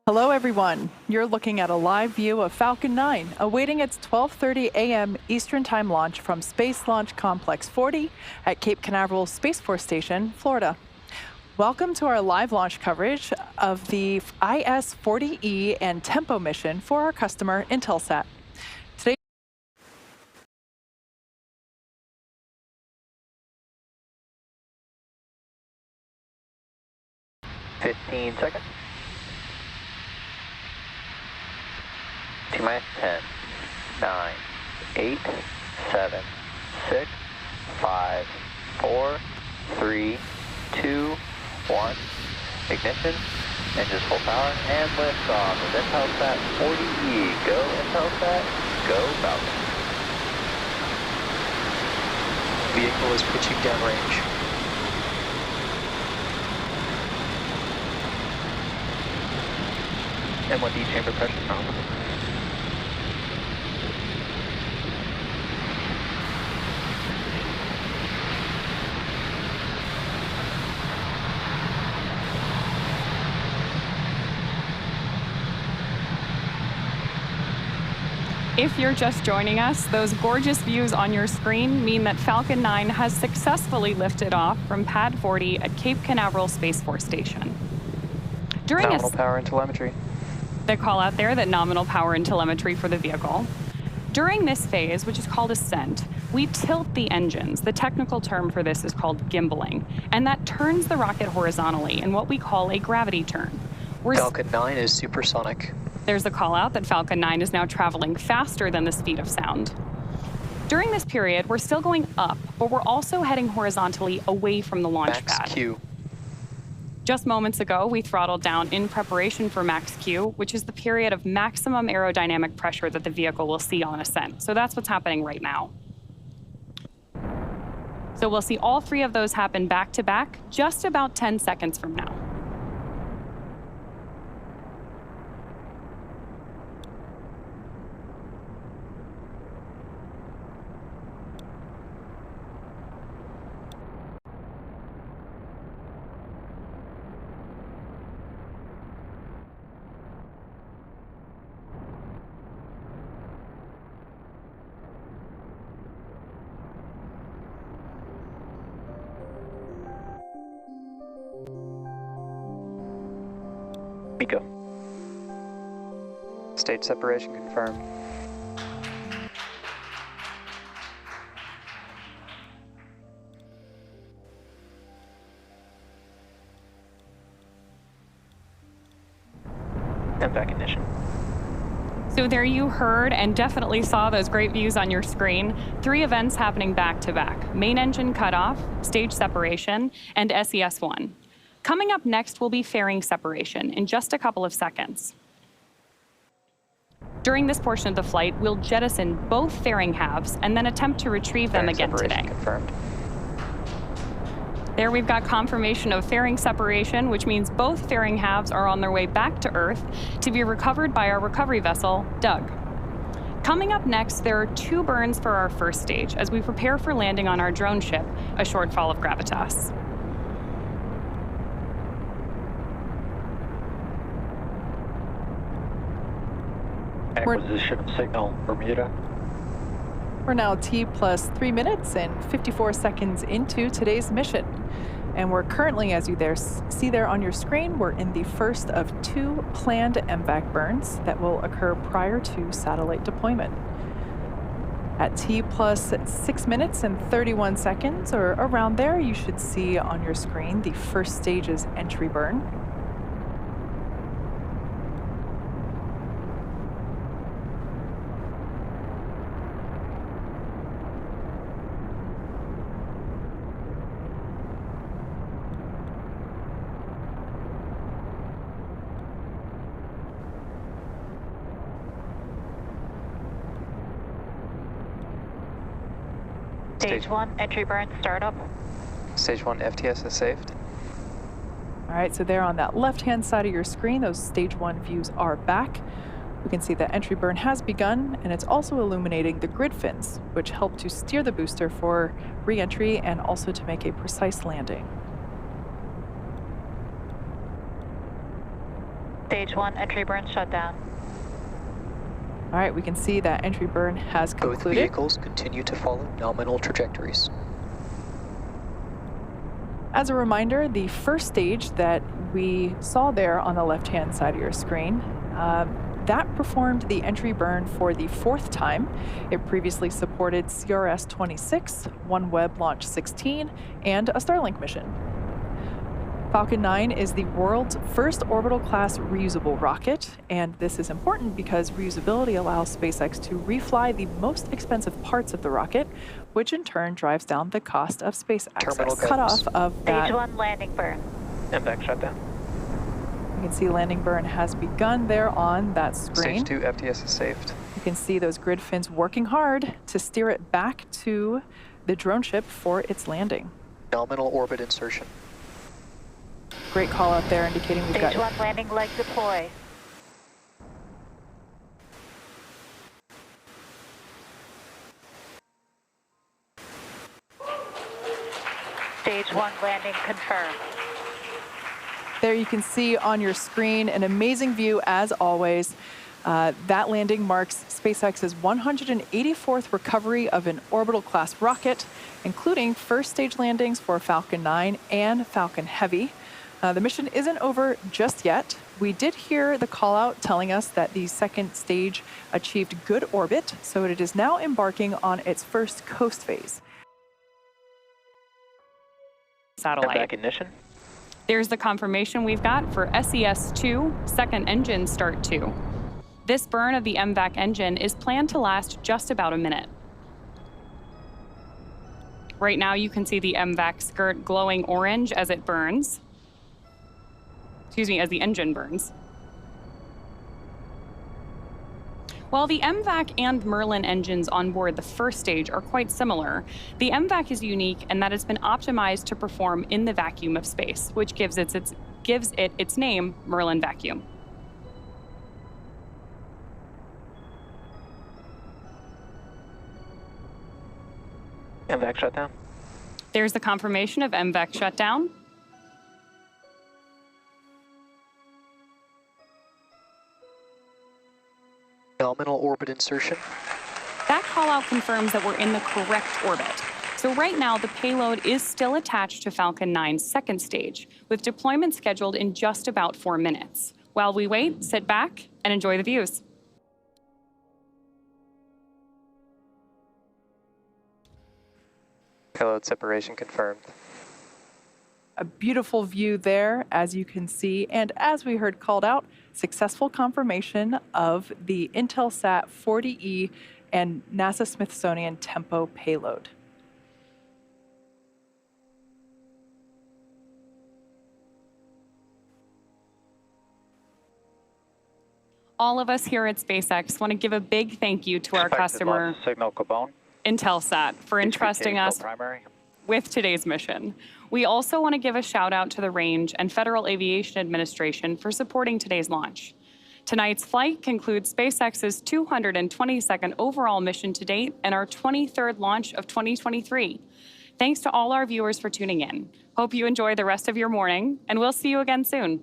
Hello everyone, you're looking at a live view of Falcon 9 awaiting its 12:30 a.m. Eastern Time launch from Space Launch Complex 40 at Cape Canaveral Space Force Station, Florida. Welcome to our live launch coverage of the IS-40E and Tempo mission for our customer Intelsat. Today, 15 seconds. T-minus 10, 9, 8, 7, 6, 5, 4, 3, 2, 1. Ignition, engines full power, and lift off of Intelsat 40E. Go Intelsat, go Falcon. Vehicle is pitching downrange. M1D chamber pressure nominal. If you're just joining us, those gorgeous views on your screen mean that Falcon 9 has successfully lifted off from Pad 40 at Cape Canaveral Space Force Station. During Nominal power and telemetry. They call out there that nominal power and telemetry for the vehicle. During this phase, which is called ascent, we tilt the engines. The technical term for this is called gimbaling, and that turns the rocket horizontally in what we call a gravity turn. Falcon 9 is supersonic. There's the call out that Falcon 9 is now traveling faster than the speed of sound. During this period, we're still going up, but we're also heading horizontally away from the launch pad. Max Q. Just moments ago, we throttled down in preparation for Max Q, which is the period of maximum aerodynamic pressure that the vehicle will see on ascent. So that's what's happening right now. So we'll see all three of those happen back to back just about 10 seconds from now. Miko. Stage separation confirmed. And back ignition. So there you heard and definitely saw those great views on your screen. 3 events happening back to back: main engine cutoff, stage separation, and SES-1. Coming up next will be fairing separation in just a couple of seconds. During this portion of the flight, we'll jettison both fairing halves and then attempt to retrieve them again today. Confirmed. There we've got confirmation of fairing separation, which means both fairing halves are on their way back to Earth to be recovered by our recovery vessel, Doug. Coming up next, there are 2 burns for our first stage as we prepare for landing on our drone ship, a shortfall of gravitas. Acquisition of signal, Bermuda. we're now T plus 3 minutes and 54 seconds into today's mission. And we're currently, as you see there on your screen, we're in the first of 2 planned MVAC burns that will occur prior to satellite deployment. At T plus 6 minutes and 31 seconds, or around there, you should see on your screen the first stage's entry burn. Stage 1, entry burn, startup. Stage 1 FTS is saved. All right, so there on that left-hand side of your screen, those stage 1 views are back. We can see that entry burn has begun, and it's also illuminating the grid fins, which help to steer the booster for re-entry and also to make a precise landing. Stage 1, entry burn shut down. All right, we can see that entry burn has Both concluded. vehicles continue to follow nominal trajectories. As a reminder, the first stage that we saw there on the left-hand side of your screen, that performed the entry burn for the 4th time. It previously supported CRS-26, OneWeb Launch 16, and a Starlink mission. Falcon 9 is the world's first orbital-class reusable rocket, and this is important because reusability allows SpaceX to refly the most expensive parts of the rocket, which in turn drives down the cost of space Terminal access. Cutoff of that. Stage 1, landing burn. MVAC shutdown. You can see landing burn has begun there on that screen. Stage 2 FTS is saved. You can see those grid fins working hard to steer it back to the drone ship for its landing. Nominal orbit insertion. Great call out there indicating we've Stage got 1, landing leg deploy. Stage 1, landing confirmed. There you can see on your screen an amazing view as always. That landing marks SpaceX's 184th recovery of an orbital class rocket, including first stage landings for Falcon 9 and Falcon Heavy. The mission isn't over just yet. We did hear the call out telling us that the second stage achieved good orbit, so it is now embarking on its first coast phase. Satellite. MVAC ignition. There's the confirmation we've got for SES-2, second engine start 2. This burn of the MVAC engine is planned to last just about a minute. Right now you can see the MVAC skirt glowing orange as it burns. Excuse me, as the engine burns. While the MVAC and Merlin engines on board the first stage are quite similar, the MVAC is unique in that it's been optimized to perform in the vacuum of space, which gives it its name, Merlin Vacuum. MVAC shutdown. There's the confirmation of MVAC shutdown. Nominal orbit insertion. That call-out confirms that we're in the correct orbit. So right now, the payload is still attached to Falcon 9's second stage, with deployment scheduled in just about 4 minutes. While we wait, sit back and enjoy the views. Payload separation confirmed. A beautiful view there, as you can see, and as we heard called out, successful confirmation of the Intelsat 40E and NASA Smithsonian Tempo payload. All of us here at SpaceX want to give a big thank you to our customer, Signal Cabone. Intelsat, for entrusting us Primary. with today's mission. We also want to give a shout out to the Range and Federal Aviation Administration for supporting today's launch. Tonight's flight concludes SpaceX's 222nd overall mission to date and our 23rd launch of 2023. Thanks to all our viewers for tuning in. Hope you enjoy the rest of your morning, and we'll see you again soon.